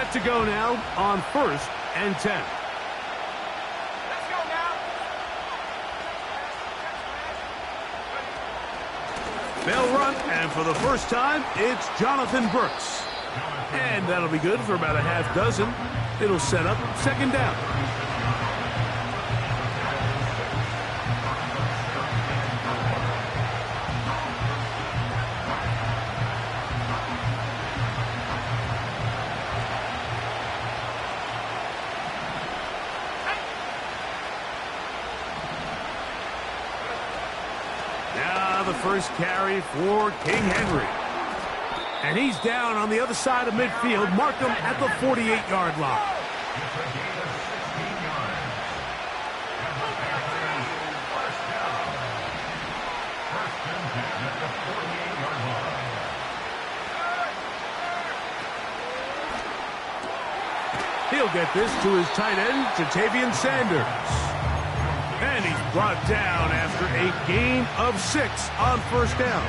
set to go now on 1st and 10. Let's go now. They'll run, and for the first time, it's Jonathan Brooks. And that'll be good for about a half dozen. It'll set up 2nd down. Now the first carry for King Henry. And he's down on the other side of midfield. Mark him at the 48-yard line. He'll get this to his tight end, Jatavian Sanders. And he's brought down after a gain of 6 on 1st down.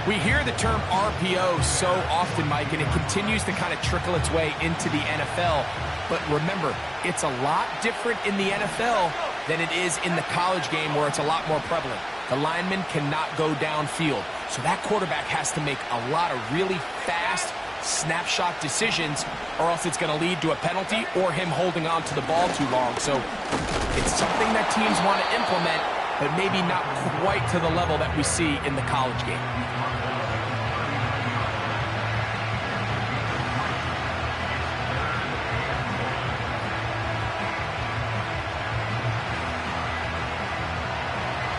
We hear the term RPO so often, Mike, and it continues to kind of trickle its way into the NFL. But remember, it's a lot different in the NFL than it is in the college game where it's a lot more prevalent. The lineman cannot go downfield. So that quarterback has to make a lot of really fast snapshot decisions, or else it's going to lead to a penalty or him holding on to the ball too long. So it's something that teams want to implement, but maybe not quite to the level that we see in the college game.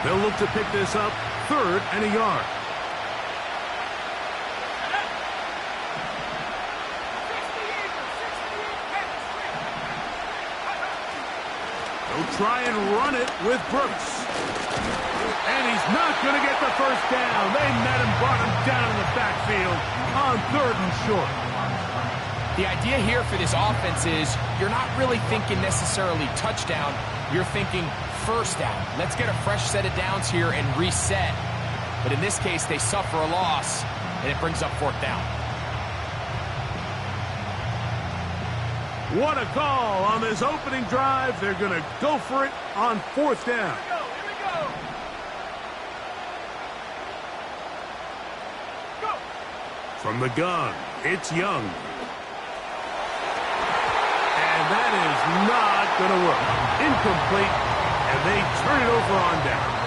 They'll look to pick this up 3rd and a yard. They'll try and run it with Brooks. And he's not going to get the first down. They met him, brought him down in the backfield on 3rd and short. The idea here for this offense is you're not really thinking necessarily touchdown. You're thinking 1st down. Let's get a fresh set of downs here and reset. But in this case, they suffer a loss, and it brings up 4th down. What a call on this opening drive. They're going to go for it on 4th down. Here we go. Go. From the gun, it's Young. And that is not going to work. Incomplete. And they turn it over on downs.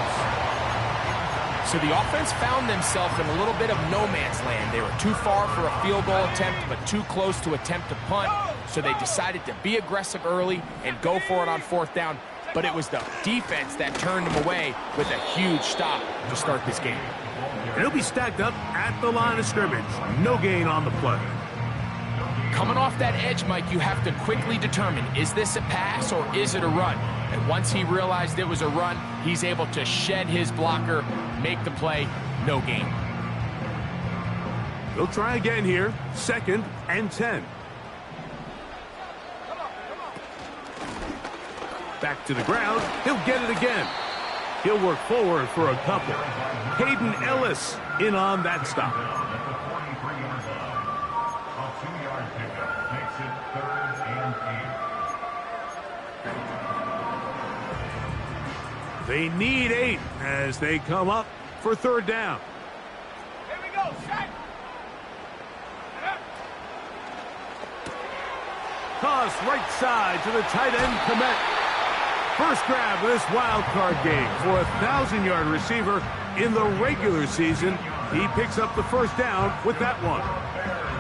So the offense found themselves in a little bit of no man's land. They were too far for a field goal attempt, but too close to attempt a punt. So they decided to be aggressive early and go for it on 4th down. But it was the defense that turned them away with a huge stop to start this game. And he'll be stacked up at the line of scrimmage. No gain on the play. Coming off that edge, Mike, you have to quickly determine, is this a pass or is it a run? And once he realized it was a run, he's able to shed his blocker, make the play, no gain. They'll try again here, 2nd and 10. Back to the ground, he'll get it again. He'll work forward for a couple. Hayden Ellis in on that stop. They need 8 as they come up for 3rd down. Here we go. Shot. Toss right side to the tight end, Komet. First grab of this wild card game for a 1,000-yard receiver in the regular season. He picks up the 1st down with that one.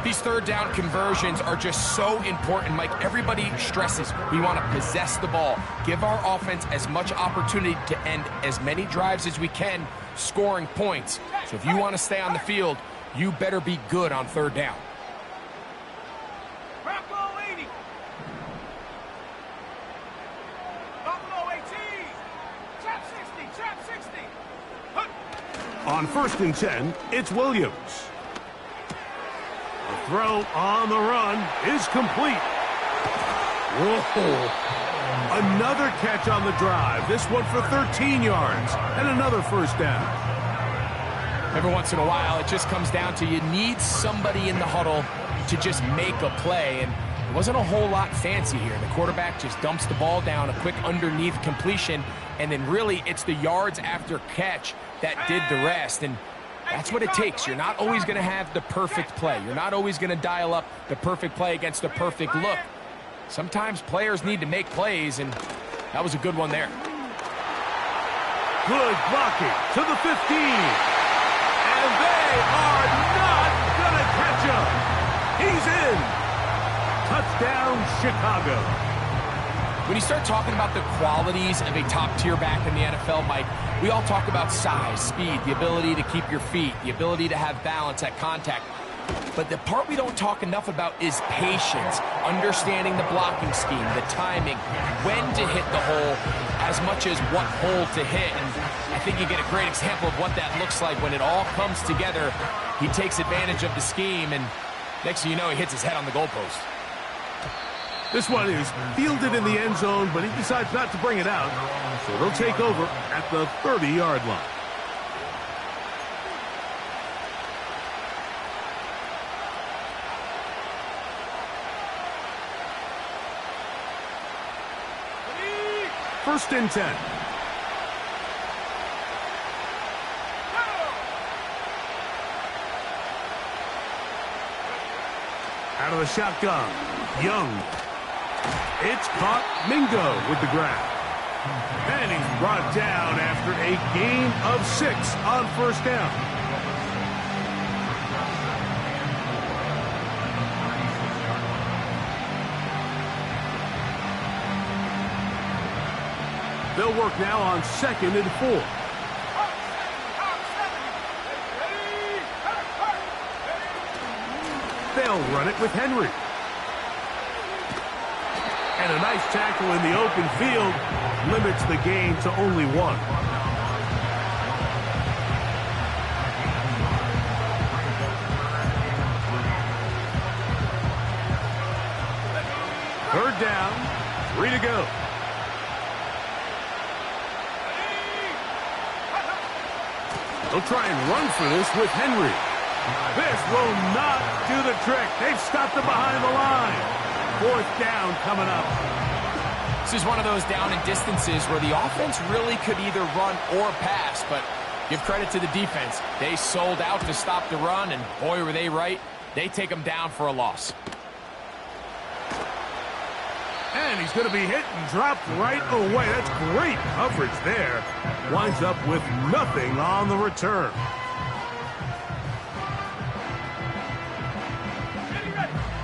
These 3rd down conversions are just so important, Mike. Everybody stresses we want to possess the ball, give our offense as much opportunity to end as many drives as we can, scoring points. So if you want to stay on the field, you better be good on 3rd down. Bravo 80. Buffalo 18. Trap 60. Trap 60. On 1st and 10, it's Williams. The throw on the run is complete. Whoa. Another catch on the drive. This one for 13 yards and another 1st down. Every once in a while, it just comes down to you need somebody in the huddle to just make a play, and it wasn't a whole lot fancy here. The quarterback just dumps the ball down, a quick underneath completion, and then really it's the yards after catch that did the rest, and that's what it takes. You're not always going to have the perfect play. You're not always going to dial up the perfect play against the perfect look. Sometimes players need to make plays, and that was a good one there. Good blocking to the 15. And they are not going to catch him. He's in. Touchdown, Chicago. When you start talking about the qualities of a top-tier back in the NFL, Mike, we all talk about size, speed, the ability to keep your feet, the ability to have balance at contact. But the part we don't talk enough about is patience, understanding the blocking scheme, the timing, when to hit the hole, as much as what hole to hit. And I think you get a great example of what that looks like when it all comes together. He takes advantage of the scheme, and next thing you know, he hits his head on the goalpost. This one is fielded in the end zone, but he decides not to bring it out. So they'll take over at the 30-yard line. First and 10. Out of the shotgun, Young. It's caught. Mingo with the grab. And he's brought down after a gain of 6 on first down. They'll work now on 2nd and 4. They'll run it with Henry. And a nice tackle in the open field limits the gain to only 1. Third down, 3 to go. They'll try and run for this with Henry. This will not do the trick. They've stopped him behind the line. 4th down coming up. This is one of those down and distances where the offense really could either run or pass, but give credit to the defense. They sold out to stop the run, and boy, were they right. They take them down for a loss. And he's going to be hit and dropped right away. That's great coverage there. Winds up with nothing on the return.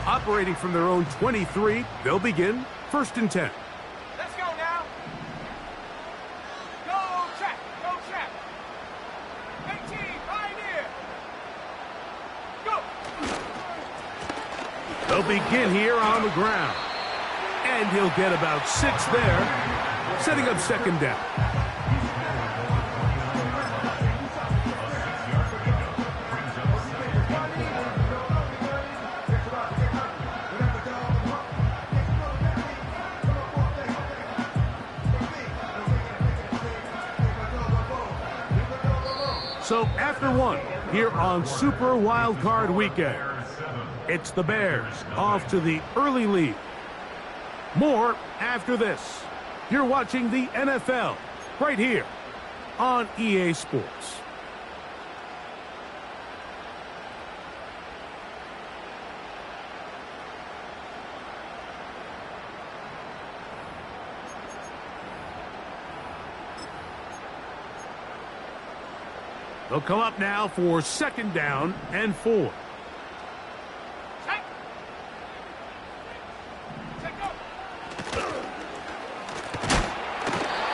Operating from their own 23, they'll begin 1st and 10. Let's go now. Go check. Go check. 18, Pioneer. Go. They'll begin here on the ground. And he'll get about 6 there, setting up 2nd down. So after 1, here on Super Wild Card Weekend, it's the Bears off to the early lead. More after this. You're watching the NFL right here on EA Sports. They'll come up now for 2nd down and 4.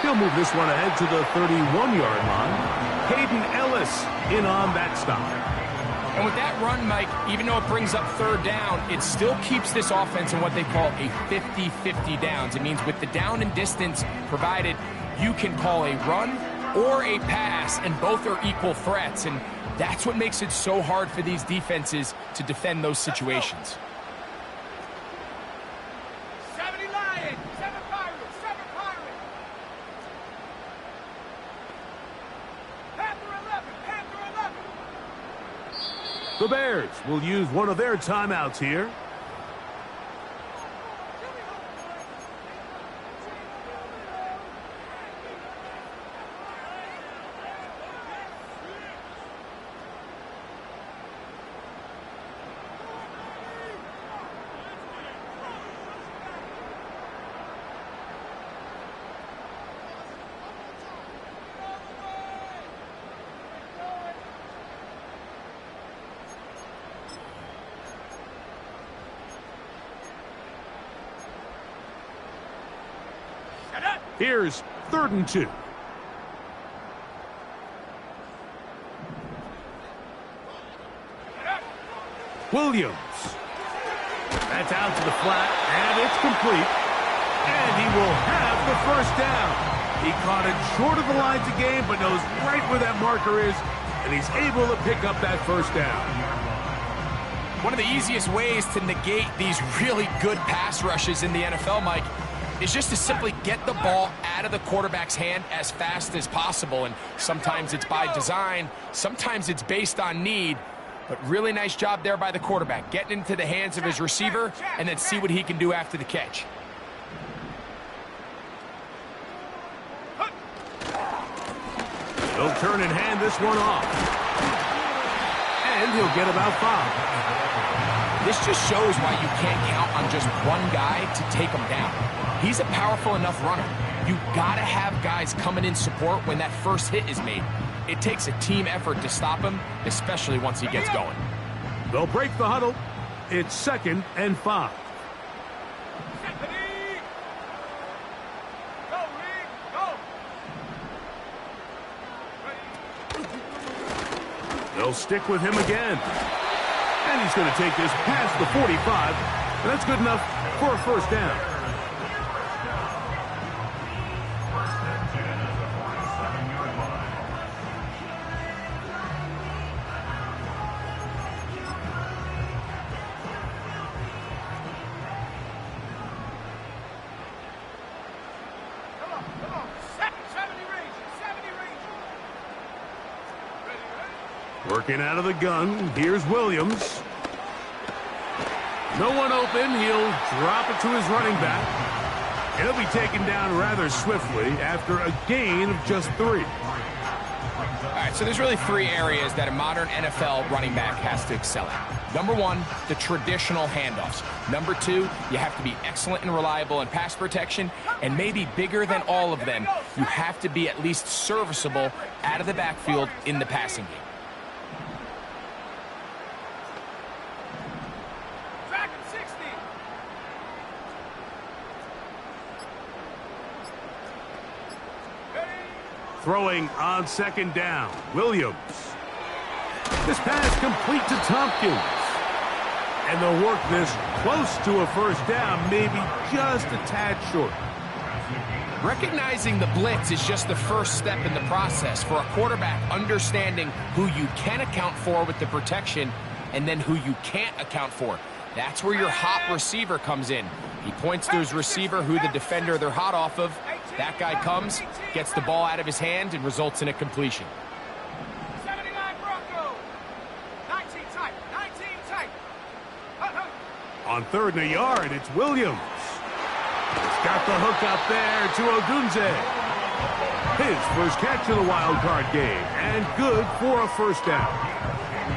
He'll move this one ahead to the 31-yard line. Hayden Ellis in on that stop. And with that run, Mike, even though it brings up 3rd down, it still keeps this offense in what they call a 50-50 downs. It means with the down and distance provided, you can call a run or a pass, and both are equal threats. And that's what makes it so hard for these defenses to defend those situations. 70 Lions, 7 Pirates, 7 Pirates. Panther 11, Panther 11. The Bears will use one of their timeouts here. Here's 3rd and 2. Williams. That's out to the flat, and it's complete. And he will have the first down. He caught it short of the line to gain, but knows right where that marker is, and he's able to pick up that first down. One of the easiest ways to negate these really good pass rushes in the NFL, Mike, is just to simply get the ball out of the quarterback's hand as fast as possible. And sometimes it's by design, sometimes it's based on need. But really nice job there by the quarterback, getting into the hands of his receiver and then see what he can do after the catch. He'll turn and hand this one off. And he'll get about 5. This just shows why you can't count on just one guy to take him down. He's a powerful enough runner. You gotta have guys coming in support when that first hit is made. It takes a team effort to stop him, especially once he gets going. They'll break the huddle. It's 2nd and 5. They'll stick with him again. And he's going to take this past the 45. And that's good enough for a first down. Working out of the gun, here's Williams. No one open, he'll drop it to his running back. And he'll be taken down rather swiftly after a gain of just 3. All right, so there's really 3 areas that a modern NFL running back has to excel at. Number 1, the traditional handoffs. Number 2, you have to be excellent and reliable in pass protection. And maybe bigger than all of them, you have to be at least serviceable out of the backfield in the passing game. Throwing on 2nd down, Williams. This pass complete to Tompkins. And they'll work this close to a first down, maybe just a tad short. Recognizing the blitz is just the first step in the process for a quarterback understanding who you can account for with the protection and then who you can't account for. That's where your hot receiver comes in. He points to his receiver who the defender they're hot off of. That guy comes, gets the ball out of his hand, and results in a completion. 79 Bronco. 19 tight. 19 tight. On 3rd and a yard, it's Williams. He's got the hook up there to Odunze. His first catch of the wild card game, and good for a first down.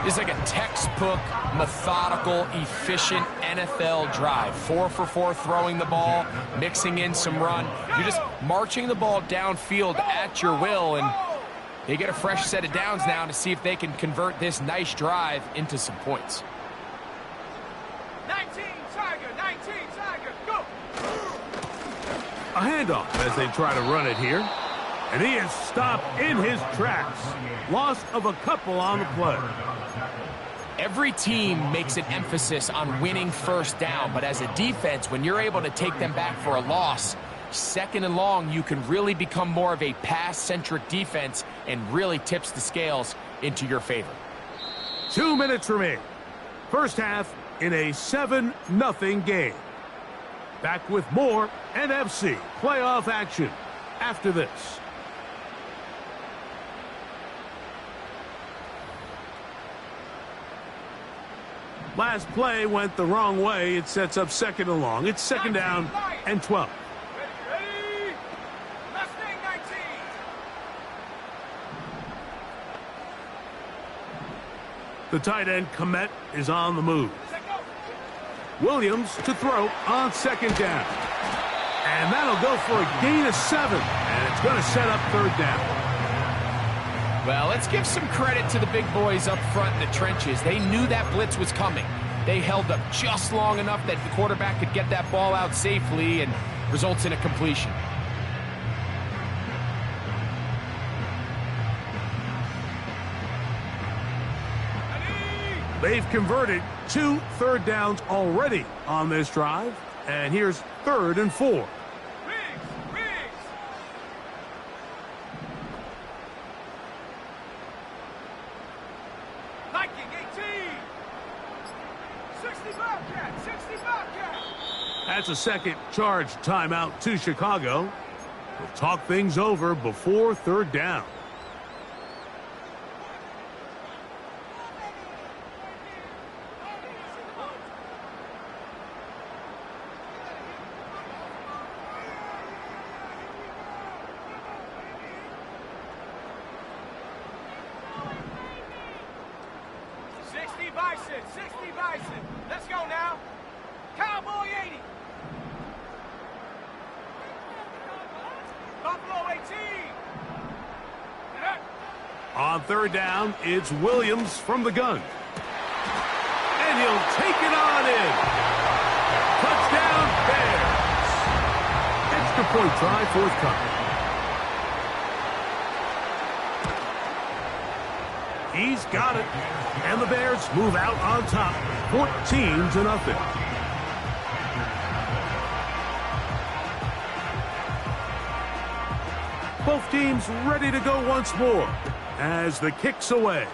It's like a textbook, methodical, efficient NFL drive. 4 for 4 throwing the ball, mixing in some run. You're just marching the ball downfield at your will, and they get a fresh set of downs now to see if they can convert this nice drive into some points. 19 Tiger, 19 Tiger, go! A handoff as they try to run it here. And he is stopped in his tracks. Loss of a couple on the play. Every team makes an emphasis on winning first down, but as a defense, when you're able to take them back for a loss, 2nd and long, you can really become more of a pass-centric defense and really tips the scales into your favor. 2 minutes remain. First half in a 7-0 game. Back with more NFC playoff action after this. Last play went the wrong way. It sets up second and long. It's second down and 12. Ready? Mustang 19. The tight end, Komet, is on the move. Williams to throw on second down. And that'll go for a gain of 7. And it's going to set up third down. Well, let's give some credit to the big boys up front in the trenches. They knew that blitz was coming. They held up just long enough that the quarterback could get that ball out safely and results in a completion. They've converted 2 third downs already on this drive. And here's 3rd and 4. That's a second charge timeout to Chicago. We'll talk things over before third down. Let's go now. Cowboy 80. Buffalo 18. On third down, it's Williams from the gun. And he'll take it on in. Touchdown, Bears. Extra point try, forthcoming. He's got it. And the Bears move out on top, 14-0. Both teams ready to go once more as the kick's away.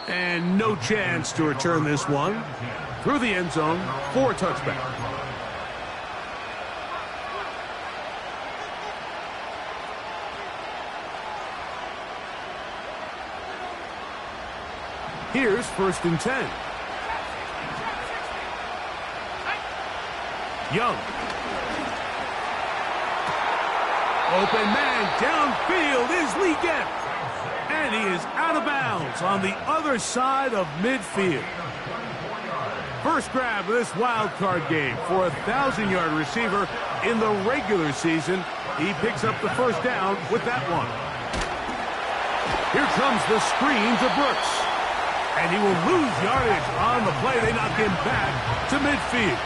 And no chance to return this one through the end zone for a touchback. Here's 1st and 10. Young. Open man downfield is Lee Getz. And he is out of bounds on the other side of midfield. First grab of this wild card game for a 1,000-yard receiver in the regular season. He picks up the first down with that one. Here comes the screen to Brooks. And he will lose yardage on the play. They knock him back to midfield.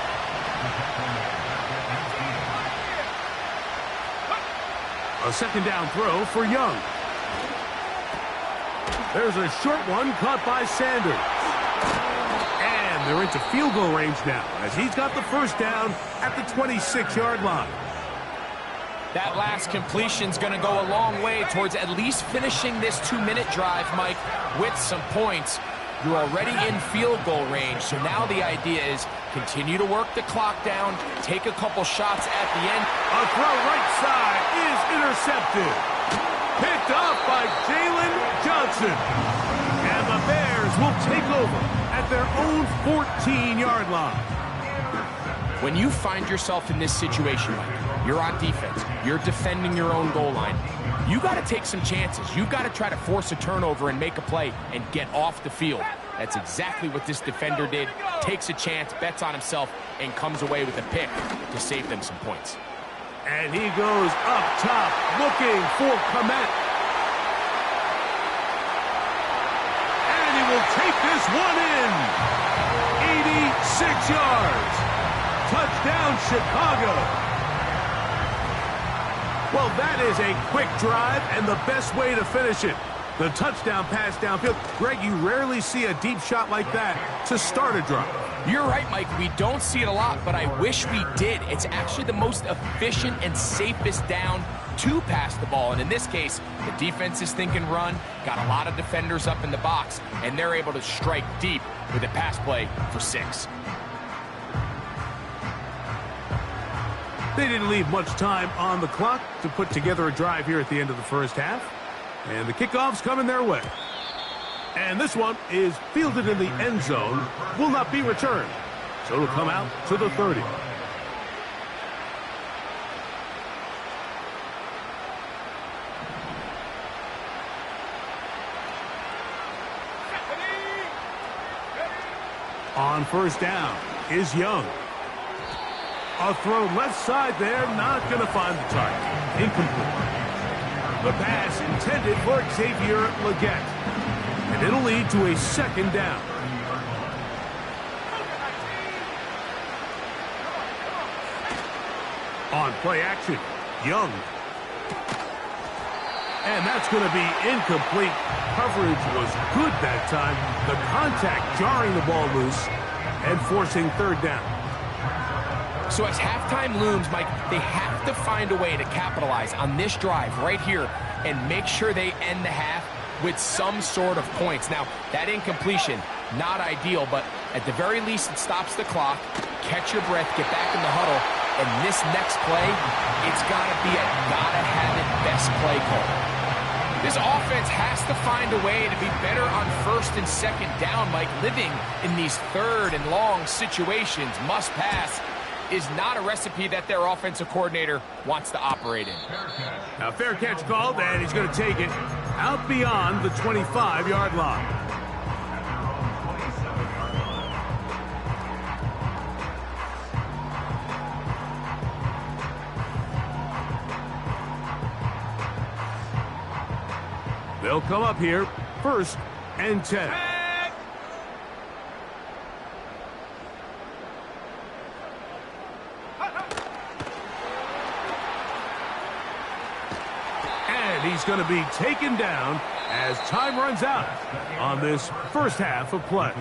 A second down throw for Young. There's a short one caught by Sanders. And they're into field goal range now as he's got the first down at the 26-yard line. That last completion's going to go a long way towards at least finishing this 2-minute drive, Mike, with some points. You're already in field goal range, so now the idea is continue to work the clock down, take a couple shots at the end. A throw right side is intercepted. Picked off by Jalen Johnson. And the Bears will take over at their own 14-yard line. When you find yourself in this situation, Mike, you're on defense, you're defending your own goal line, you got to take some chances. You've got to try to force a turnover and make a play and get off the field. That's exactly what this defender did. Takes a chance, bets on himself, and comes away with a pick to save them some points. And he goes up top looking for Komet. And he will take this one in. 86 yards. Touchdown, Chicago. Well, that is a quick drive and the best way to finish it. The touchdown pass downfield. Greg, you rarely see a deep shot like that to start a drive. You're right, Mike. We don't see it a lot, but I wish we did. It's actually the most efficient and safest down to pass the ball. And in this case, the defense is thinking run, got a lot of defenders up in the box, and they're able to strike deep with a pass play for 6. They didn't leave much time on the clock to put together a drive here at the end of the first half. And the kickoff's coming their way. And this one is fielded in the end zone, will not be returned. So it'll come out to the 30. On first down is Young. A throw left side there, not going to find the target. Incomplete. The pass intended for Xavier Legette. And it'll lead to a second down. On play action, Young. And that's going to be incomplete. Coverage was good that time. The contact jarring the ball loose and forcing third down. So as halftime looms, Mike, they have to find a way to capitalize on this drive right here and make sure they end the half with some sort of points. Now, that incompletion, not ideal, but at the very least, it stops the clock. Catch your breath, get back in the huddle, and this next play, it's got to be a gotta-have-it best play call. This offense has to find a way to be better on first and second down, Mike. Living in these third and long situations, must pass, is not a recipe that their offensive coordinator wants to operate in. Now, fair catch called, and he's going to take it out beyond the 25-yard line. They'll come up here, first and 10. And he's going to be taken down as time runs out on this first half of play.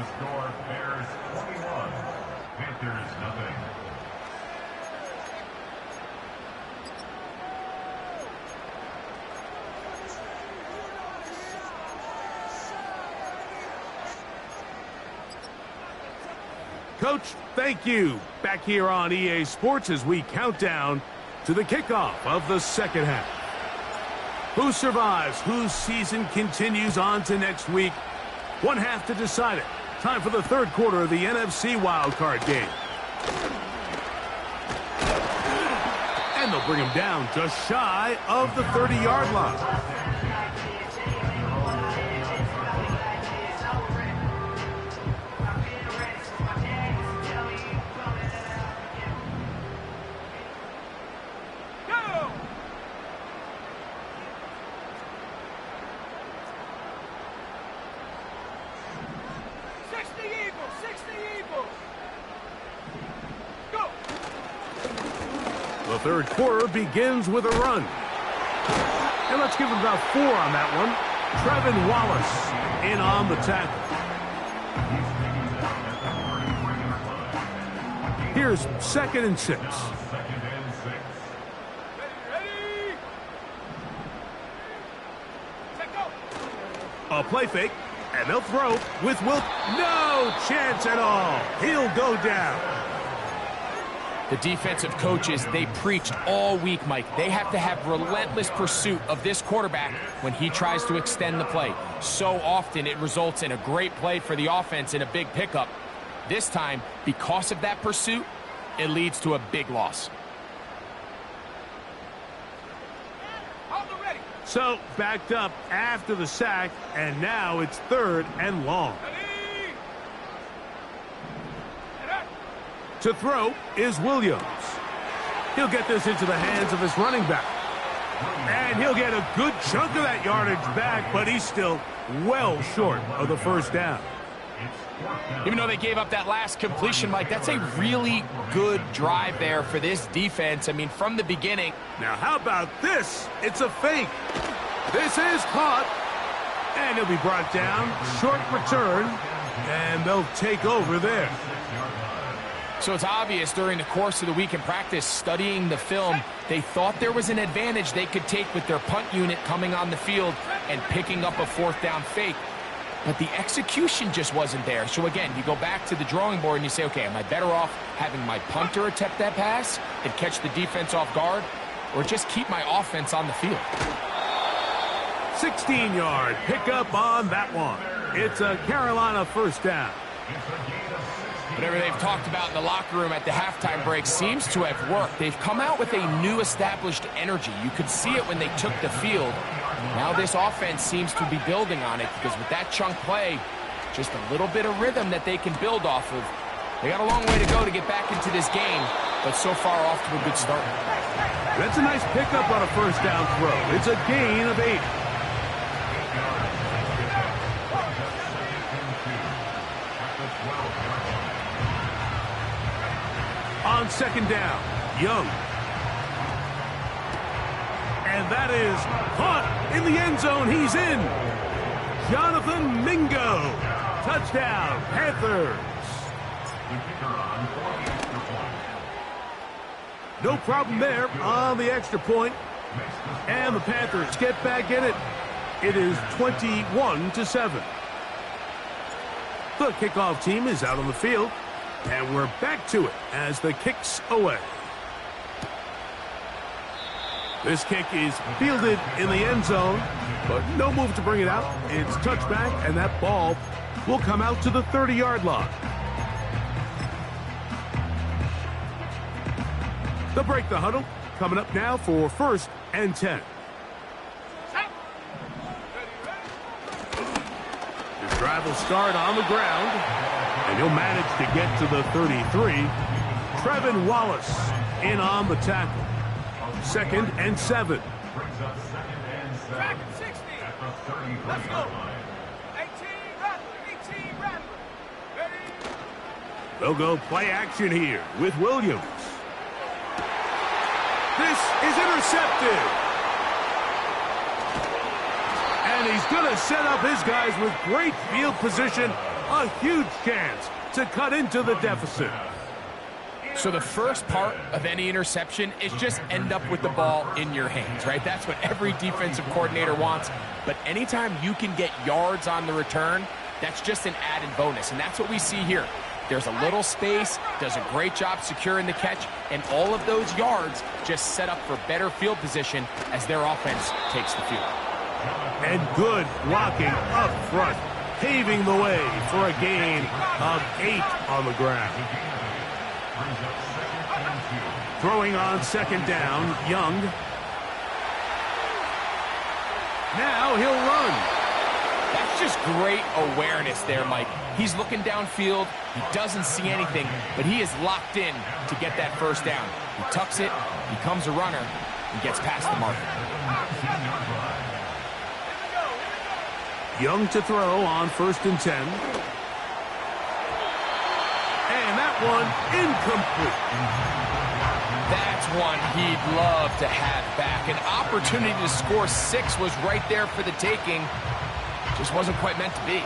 Coach, thank you. Back here on EA Sports as we count down to the kickoff of the second half. Who survives? Whose season continues on to next week? One half to decide it. Time for the third quarter of the NFC wildcard game. And they'll bring him down just shy of the 30-yard line. The third quarter begins with a run. And let's give him about 4 on that one. Trevin Wallace in on the tackle. Here's second and 6. A play fake, and they'll throw with Will. No chance at all. He'll go down. The defensive coaches, they preached all week, Mike. They have to have relentless pursuit of this quarterback when he tries to extend the play. So often it results in a great play for the offense and a big pickup. This time, because of that pursuit, it leads to a big loss. So, backed up after the sack, and now it's third and long. To throw is Williams. He'll get this into the hands of his running back. And he'll get a good chunk of that yardage back, but he's still well short of the first down. Even though they gave up that last completion, Mike, that's a really good drive there for this defense. I mean, from the beginning. Now, how about this? It's a fake. This is caught. And he'll be brought down. Short return. And they'll take over there. So it's obvious during the course of the week in practice, studying the film, they thought there was an advantage they could take with their punt unit coming on the field and picking up a fourth down fake. But the execution just wasn't there. So again, you go back to the drawing board and you say, okay, am I better off having my punter attempt that pass and catch the defense off guard, or just keep my offense on the field? 16-yard pickup on that one. It's a Carolina first down. Whatever they've talked about in the locker room at the halftime break seems to have worked. They've come out with a new established energy. You could see it when they took the field. Now this offense seems to be building on it because with that chunk play, just a little bit of rhythm that they can build off of. They got a long way to go to get back into this game, but so far off to a good start. That's a nice pickup on a first down throw. It's a gain of 8. On second down, Young. And that is caught in the end zone. He's in. Jonathan Mingo. Touchdown, Panthers. No problem there on the extra point. And the Panthers get back in it. It is 21-7. The kickoff team is out on the field. And we're back to it as the kick's away. This kick is fielded in the end zone, but no move to bring it out. It's touchback, and that ball will come out to the 30-yard line. They'll break the huddle. Coming up now for 1st and 10. This drive will start on the ground, and he'll manage to get to the 33. Trevin Wallace in on the tackle. 2nd and 7. Track 60. Let's go. 18 Rattler. Ready? They'll go play action here with Williams. This is intercepted. And he's going to set up his guys with great field position. A huge chance to cut into the deficit. So the first part of any interception is just end up with the ball in your hands, right? That's what every defensive coordinator wants. But anytime you can get yards on the return, that's just an added bonus. And that's what we see here. There's a little space, does a great job securing the catch, and all of those yards just set up for better field position as their offense takes the field. And good blocking up front, paving the way for a gain of 8 on the ground. Throwing on second down, Young. Now he'll run. That's just great awareness there, Mike. He's looking downfield. He doesn't see anything, but he is locked in to get that first down. He tucks it, becomes a runner, and gets past the marker. Young to throw on 1st and 10. And that one incomplete. That's one he'd love to have back. An opportunity to score 6 was right there for the taking. Just wasn't quite meant to be.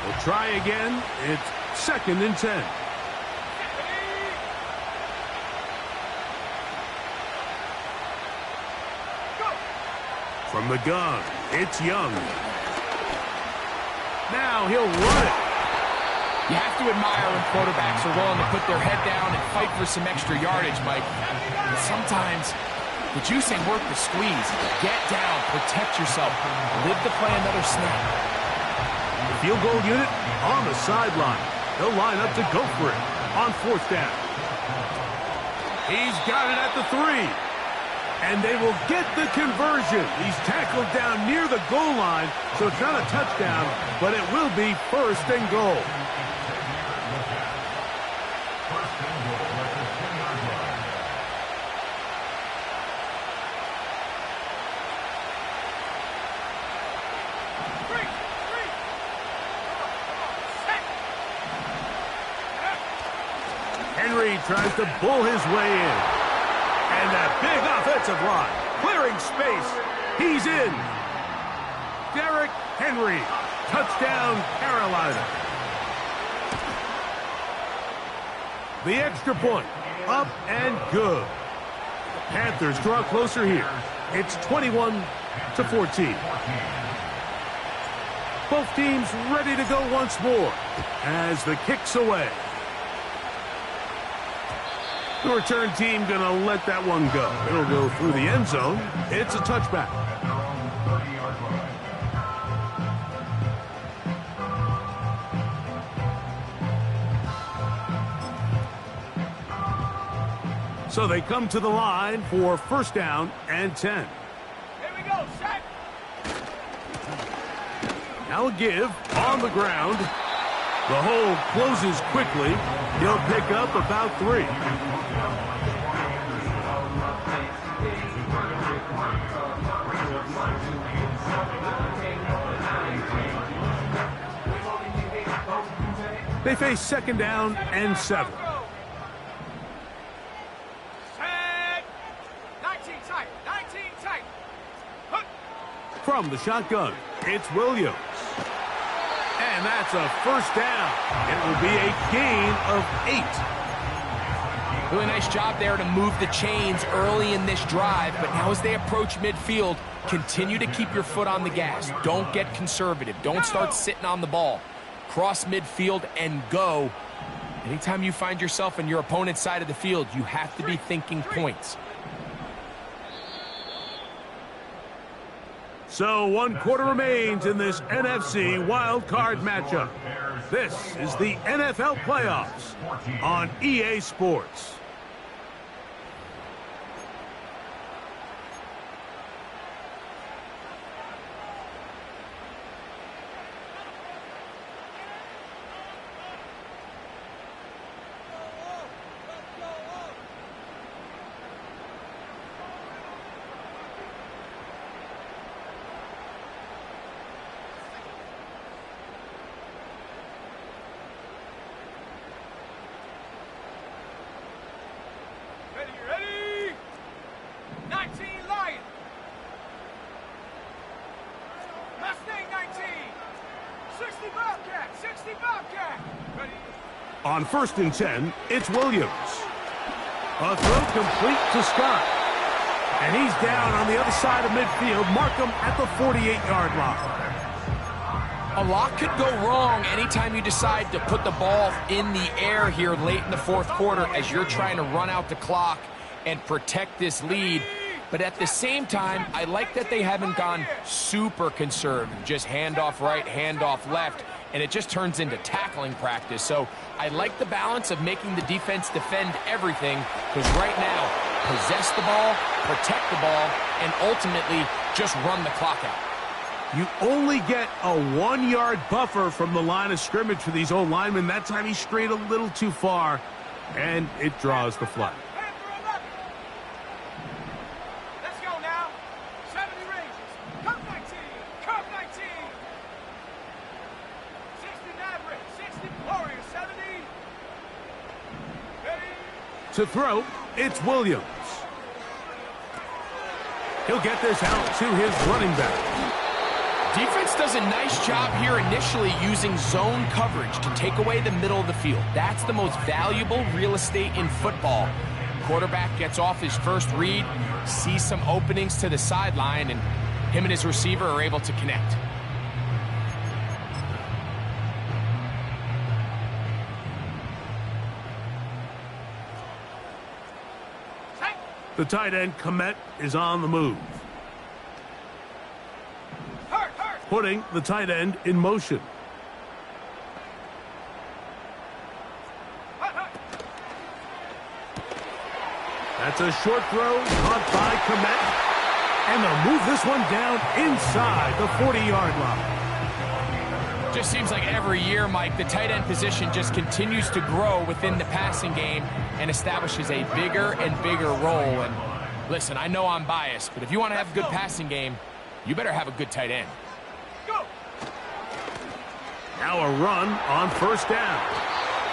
We'll try again. It's 2nd and 10. From the gun, it's Young. Now he'll run it. You have to admire when quarterbacks are willing to put their head down and fight for some extra yardage, Mike. And sometimes the juice ain't worth the squeeze. Get down, protect yourself, live to play another snap. The field goal unit on the sideline. They'll line up to go for it on 4th down. He's got it at the 3. And they will get the conversion. He's tackled down near the goal line, so it's not a touchdown, but it will be 1st and goal. Henry tries to bull his way in. And that big offensive line, clearing space. He's in. Derrick Henry, touchdown Carolina. The extra point, up and good. The Panthers draw closer here. It's 21-14. Both teams ready to go once more as the kick's away. The return team going to let that one go. It'll go through the end zone. It's a touchback. So they come to the line for first down and 10. Here we go, set. Now a give on the ground. The hole closes quickly. He'll pick up about 3. They face second down and 7. Set. 19 tight. 19 tight. Hook. From the shotgun, it's Williams. And that's a first down. It will be a gain of 8. Really nice job there to move the chains early in this drive, but now as they approach midfield, continue to keep your foot on the gas. Don't get conservative. Don't start sitting on the ball. Cross midfield and go. Anytime you find yourself on your opponent's side of the field, you have to be thinking points. So 1 quarter remains in this NFC wild card matchup. This is the NFL playoffs on EA Sports. Ready? 19 Lion. Mustang 19. 60 Bobcat. 60 Bobcat. Ready? On first and 10, it's Williams. A throw complete to Scott. And he's down on the other side of midfield. Mark him at the 48-yard line. A lot could go wrong anytime you decide to put the ball in the air here late in the fourth quarter as you're trying to run out the clock and protect this lead. But at the same time, I like that they haven't gone super conservative. Just handoff right, handoff left, and it just turns into tackling practice. So I like the balance of making the defense defend everything, because right now, possess the ball, protect the ball, and ultimately just run the clock out. You only get a 1-yard buffer from the line of scrimmage for these old linemen. That time he strayed a little too far, and it draws the flag. Let's go now. 70 ranges. Cup 19. Cup 19. 60 Maverick. 60 Warrior. 70. Ready? To throw, it's Williams. He'll get this out to his running back. Defense does a nice job here initially using zone coverage to take away the middle of the field. That's the most valuable real estate in football. Quarterback gets off his first read, sees some openings to the sideline, and him and his receiver are able to connect. The tight end, Komet, is on the move. Putting the tight end in motion. That's a short throw caught by Komet. And they'll move this one down inside the 40-yard line. Just seems like every year, Mike, the tight end position just continues to grow within the passing game and establishes a bigger and bigger role. And listen, I know I'm biased, but if you want to have a good passing game, you better have a good tight end. Now a run on first down.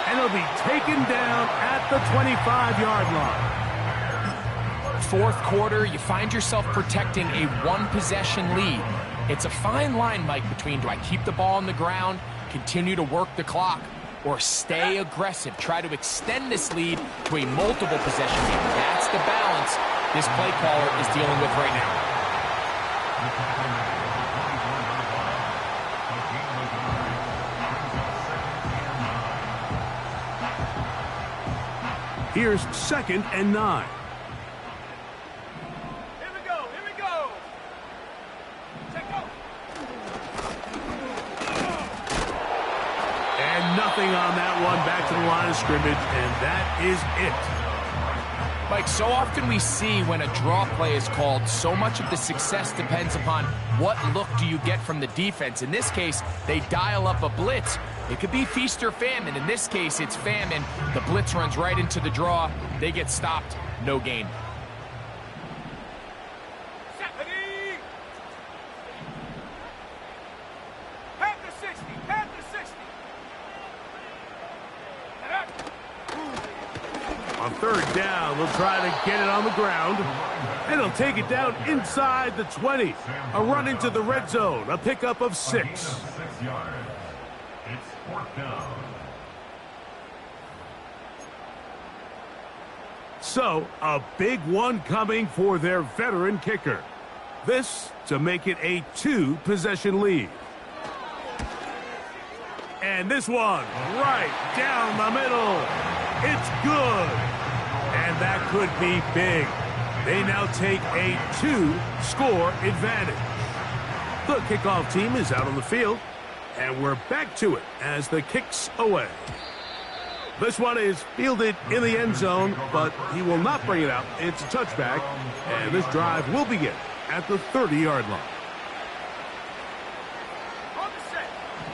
And it'll be taken down at the 25-yard line. Fourth quarter, you find yourself protecting a one-possession lead. It's a fine line, Mike, between do I keep the ball on the ground, continue to work the clock, or stay aggressive, try to extend this lead to a multiple possession game. That's the balance this play caller is dealing with right now. Here's second and 9. Here we go. Here we go. Take go. And nothing on that one. Back to the line of scrimmage, and that is it. Mike, so often we see when a draw play is called, so much of the success depends upon what look do you get from the defense. In this case, they dial up a blitz. It could be feast or famine. In this case, it's famine. The blitz runs right into the draw. They get stopped. No gain. On third down, they'll try to get it on the ground. And he'll take it down inside the 20. A run into the red zone. A pickup of 6. It's fourth down. So, a big one coming for their veteran kicker. This to make it a 2-possession lead. And this one, right down the middle. It's good. And that could be big. They now take a 2-score advantage. The kickoff team is out on the field. And we're back to it as the kick's away. This one is fielded in the end zone, but he will not bring it out. It's a touchback, and this drive will begin at the 30-yard line.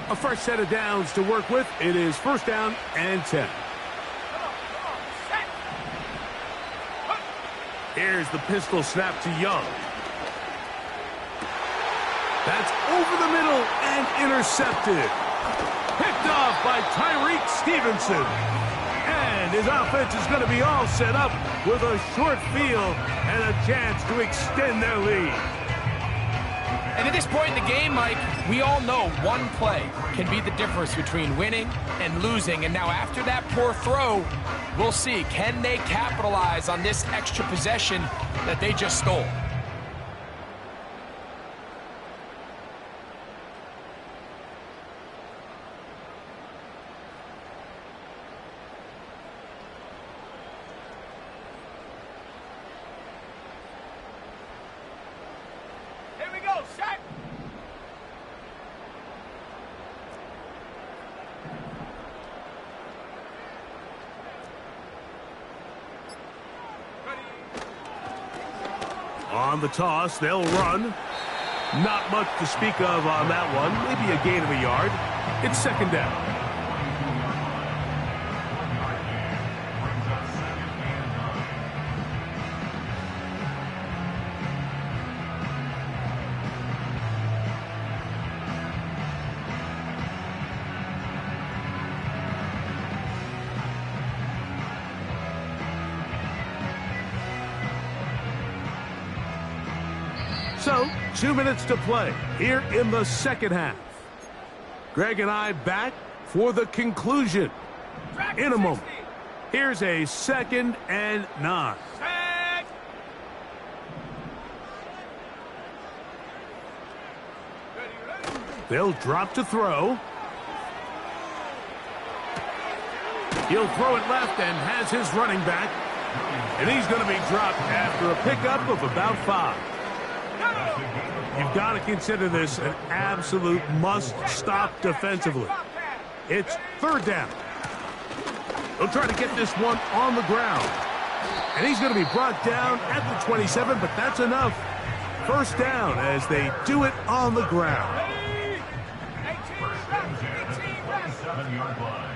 A fresh set of downs to work with. It is first down and 10. Here's the pistol snap to Young. That's over the middle and intercepted. Picked off by Tyreek Stevenson. And his offense is going to be all set up with a short field and a chance to extend their lead. And at this point in the game, Mike, we all know one play can be the difference between winning and losing. And now after that poor throw, we'll see, can they capitalize on this extra possession that they just stole? On the toss, they'll run. Not much to speak of on that one. Maybe a gain of a yard. It's second down. So, 2 minutes to play here in the second half. Greg and I back for the conclusion in a moment. Here's a 2nd and 9. They'll drop to throw. He'll throw it left and has his running back. And he's going to be dropped after a pickup of about 5. You've got to consider this an absolute must-stop defensively. It's third down. They'll try to get this one on the ground. And he's going to be brought down at the 27, but that's enough. First down as they do it on the ground. 7-yard line.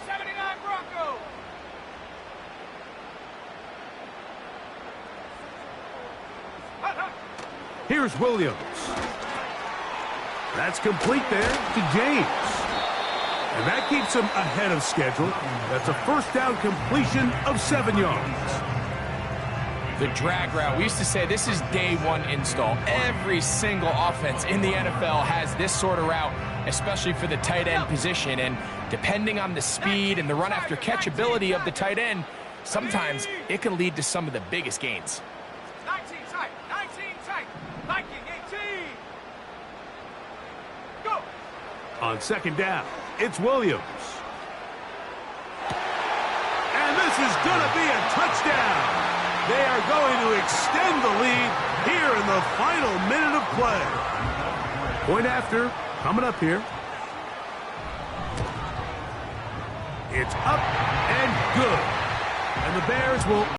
79 Broncos. Here's Williams. That's complete there to James. And that keeps him ahead of schedule. That's a first down completion of 7 yards. The drag route. We used to say this is day one install. Every single offense in the NFL has this sort of route, especially for the tight end position. And depending on the speed and the run after catch ability of the tight end, sometimes it can lead to some of the biggest gains. 19 tight, 19 tight, Viking 18. Go. On second down, it's Williams. And this is going to be a touchdown. They are going to extend the lead here in the final minute of play. Point after, coming up here. It's up and good. And the Bears will